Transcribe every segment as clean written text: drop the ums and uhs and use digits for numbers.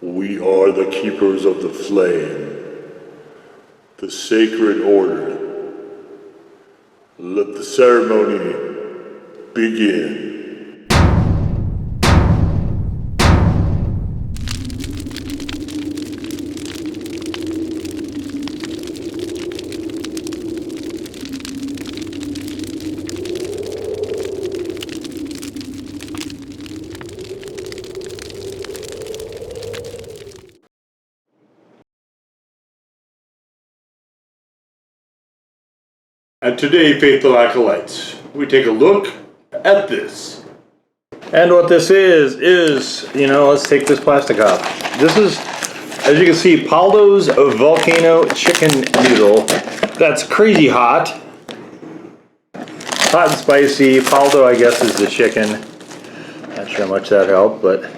We are the keepers of the flame, the sacred order. Let the ceremony begin. And today, faithful acolytes, we take a look at this. And what this is, let's take this plastic off. This is, as you can see, Paldo's Volcano chicken noodle. That's crazy hot. Hot and spicy. Paldo, I guess, is the chicken. Not sure how much that helped, but...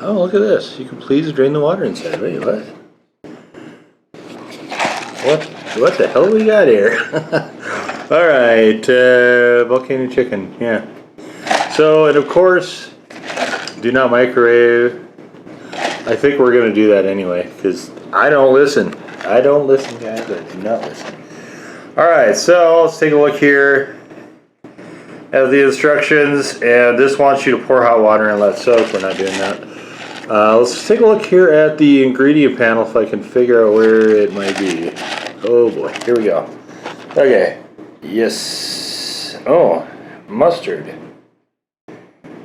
Oh, look at this. You can please drain the water inside. Wait, what? What the hell we got here? Alright, volcano chicken, yeah. So, and of course, do not microwave. I think we're going to do that anyway, because I don't listen. I don't listen, guys. I do not listen. Alright, so let's take a look here at the instructions. And this wants you to pour hot water and let soak. We're not doing that. Let's take a look here at the ingredient panel if I can figure out where it might be. Oh boy, here we go. Okay, yes. Oh, mustard.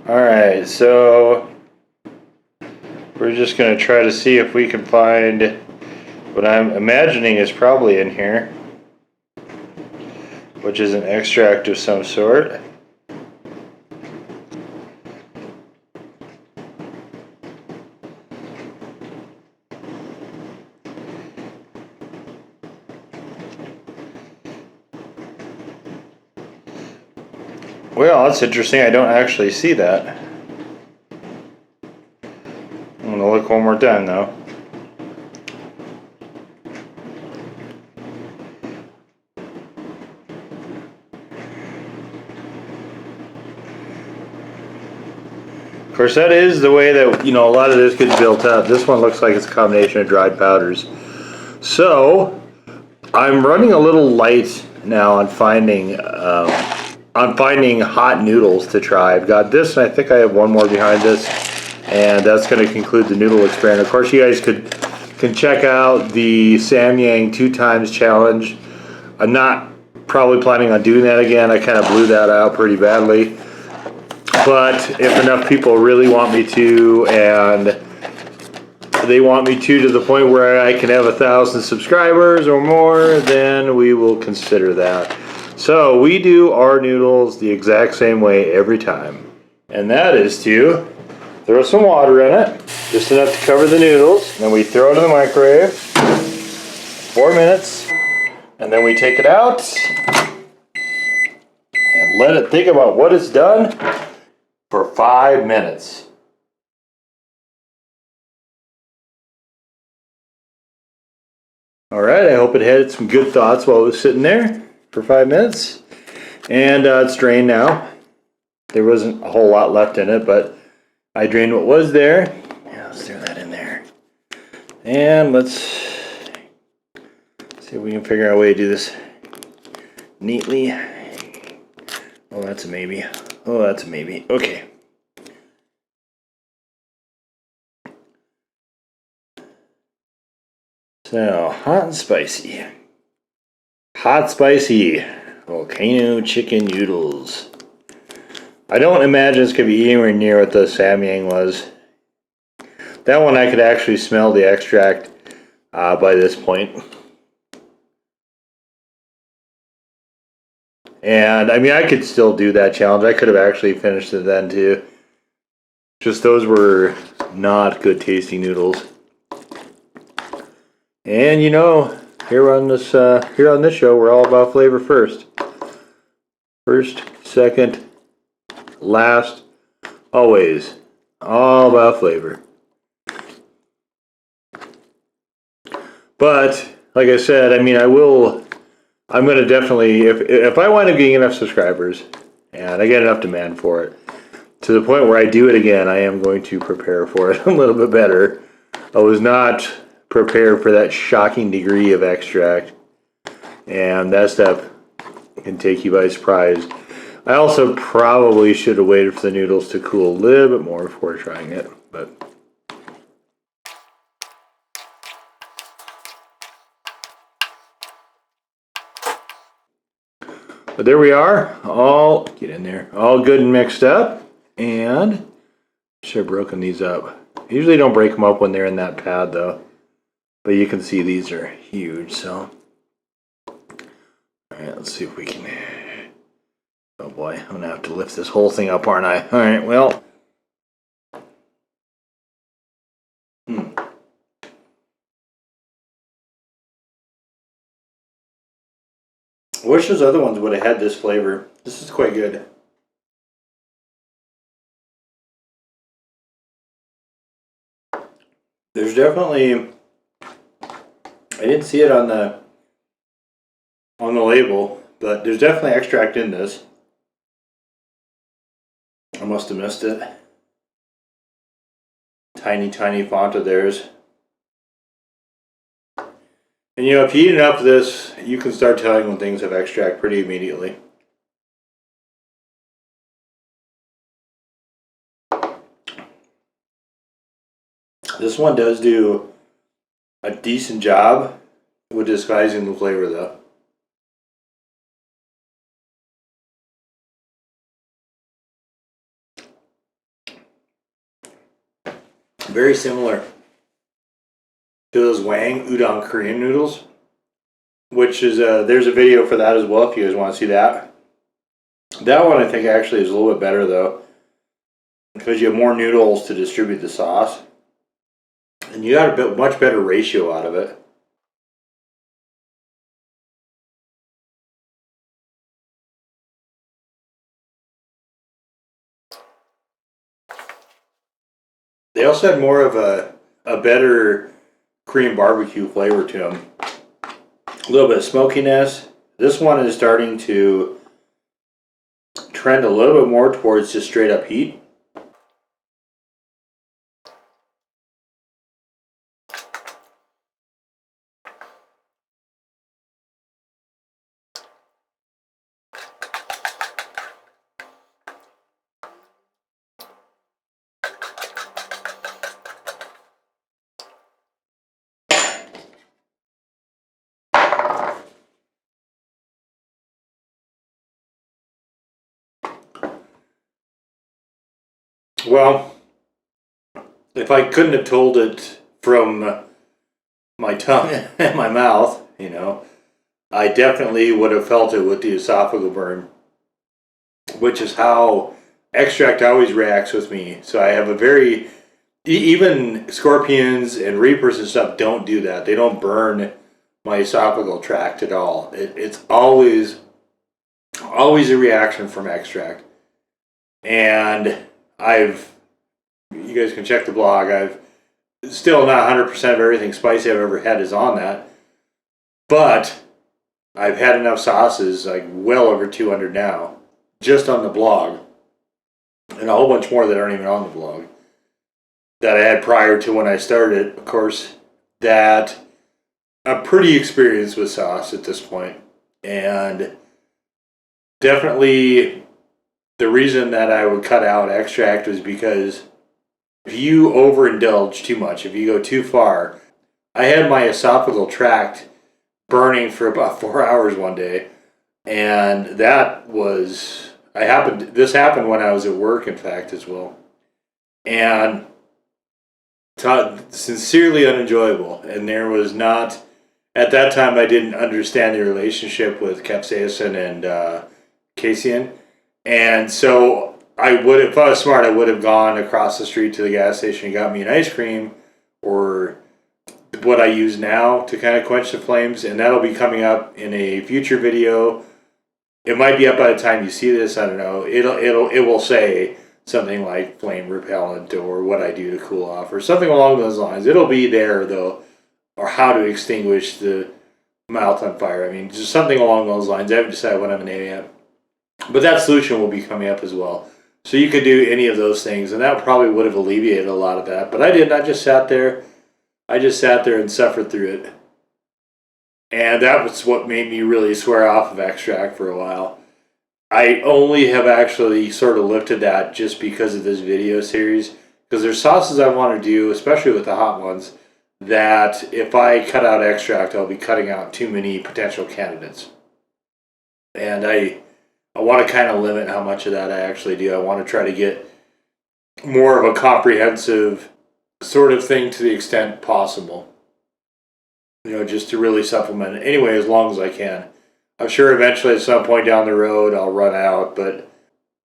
Alright, so we're just going to try to see if we can find what I'm imagining is probably in here, which is an extract of some sort. Well, that's interesting. I don't actually see that. I'm going to look one more time, though. Of course, that is the way that, a lot of this gets built up. This one looks like it's a combination of dried powders. So, I'm running a little light now on finding hot noodles to try. I've got this, and I think I have one more behind this, and that's going to conclude the noodle experiment. Of course, you guys can check out the Samyang 2 times challenge. I'm not probably planning on doing that again. I kind of blew that out pretty badly. But if enough people really want me to, and they want me to the point where I can have 1,000 subscribers or more, then we will consider that. So we do our noodles the exact same way every time. And that is to throw some water in it, just enough to cover the noodles. Then we throw it in the microwave, 4 minutes, and then we take it out and let it think about what it's done for 5 minutes. Alright, I hope it had some good thoughts while it was sitting there for 5 minutes, and it's drained now. There wasn't a whole lot left in it, but I drained what was there. Yeah, let's throw that in there, and let's see if we can figure out a way to do this neatly. Oh, that's a maybe. Oh, that's a maybe. Okay. So, hot and spicy. Hot spicy volcano chicken noodles. I don't imagine it's going to be anywhere near what the Samyang was. That one I could actually smell the extract by this point. And I mean, I could still do that challenge. I could have actually finished it then too. Just those were not good tasting noodles. And here on this show, we're all about flavor first. First, second, last, always. All about flavor. But, like I said, I mean, I'm going to definitely, if I wind up getting enough subscribers, and I get enough demand for it, to the point where I do it again, I am going to prepare for it a little bit better. I was not prepared for that shocking degree of extract, and that stuff can take you by surprise. I also probably should have waited for the noodles to cool a little bit more before trying it, but there we are, all get in there, all good and mixed up, and should have broken these up. I usually don't break them up when they're in that pad though, but you can see these are huge, so. Alright, let's see if we can, oh boy, I'm gonna have to lift this whole thing up, aren't I? Alright, well. I wish those other ones would have had this flavor. This is quite good. There's definitely, I didn't see it on the label, but there's definitely extract in this. I must have missed it. Tiny, tiny font of theirs. And you know, if you eat enough of this, you can start telling when things have extract pretty immediately. This one does do a decent job with disguising the flavor though. Very similar to those Wang udon Korean noodles, which is there's a video for that as well if you guys want to see that. That one I think actually is a little bit better though, because you have more noodles to distribute the sauce, and you got a much better ratio out of it. They also had more of a better Korean barbecue flavor to them. A little bit of smokiness. This one is starting to trend a little bit more towards just straight up heat. Well, if I couldn't have told it from my tongue and my mouth, you know, I definitely would have felt it with the esophageal burn, which is how extract always reacts with me. So I have a very, even scorpions and reapers and stuff don't do that. They don't burn my esophageal tract at all. It's always a reaction from extract. And you guys can check the blog, I've still not 100% of everything spicy I've ever had is on that, but I've had enough sauces, like well over 200 now, just on the blog, and a whole bunch more that aren't even on the blog, that I had prior to when I started, of course, that I'm pretty experienced with sauce at this point, and definitely the reason that I would cut out extract was because if you overindulge too much, if you go too far, I had my esophageal tract burning for about 4 hours one day, and that was, this happened when I was at work, in fact, as well, and sincerely unenjoyable. And there was not, at that time I didn't understand the relationship with capsaicin and casein, and so I would, if I was smart, I would have gone across the street to the gas station and got me an ice cream, or what I use now to kind of quench the flames, and that'll be coming up in a future video. It might be up by the time you see this, I don't know. It will say something like flame repellent or what I do to cool off or something along those lines. It'll be there though, or how to extinguish the mouth on fire. I mean, just something along those lines. I haven't decided what I'm going to name yet. But that solution will be coming up as well. So you could do any of those things, and that probably would have alleviated a lot of that. But I didn't. I just sat there. I just sat there and suffered through it. And that was what made me really swear off of extract for a while. I only have actually sort of looked at that just because of this video series. Because there's sauces I want to do, especially with the hot ones, that if I cut out extract, I'll be cutting out too many potential candidates. And I want to kind of limit how much of that I actually do. I want to try to get more of a comprehensive sort of thing to the extent possible. You know, just to really supplement it. Anyway, as long as I can. I'm sure eventually at some point down the road I'll run out, but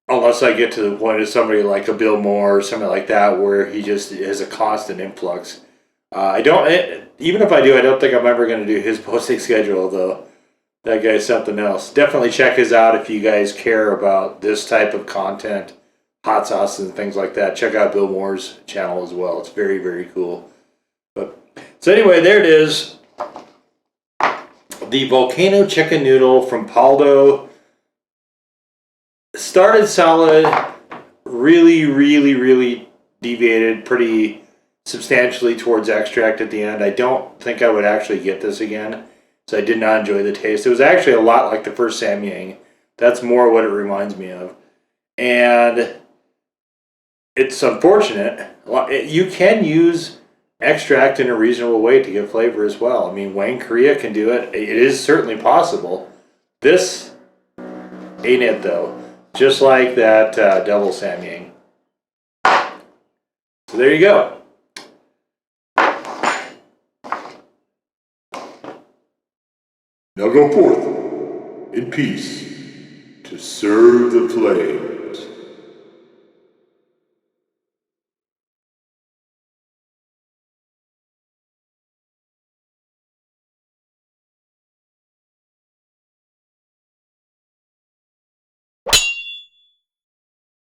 unless I get to the point of somebody like a Bill Moore or something like that where he just has a constant influx. Even if I do, I don't think I'm ever going to do his posting schedule, though. That guy's something else. Definitely check his out if you guys care about this type of content, hot sauces and things like that. Check out Bill Moore's channel as well. It's very, very cool. So anyway, there it is. The volcano chicken noodle from Paldo. Started solid, really, really, really deviated pretty substantially towards extract at the end. I don't think I would actually get this again, so I did not enjoy the taste. It was actually a lot like the first Samyang. That's more what it reminds me of. And it's unfortunate. You can use extract in a reasonable way to give flavor as well. I mean, Wang Korea can do it. It is certainly possible. This ain't it, though. Just like that double Samyang. So there you go. Now go forth in peace to serve the flame.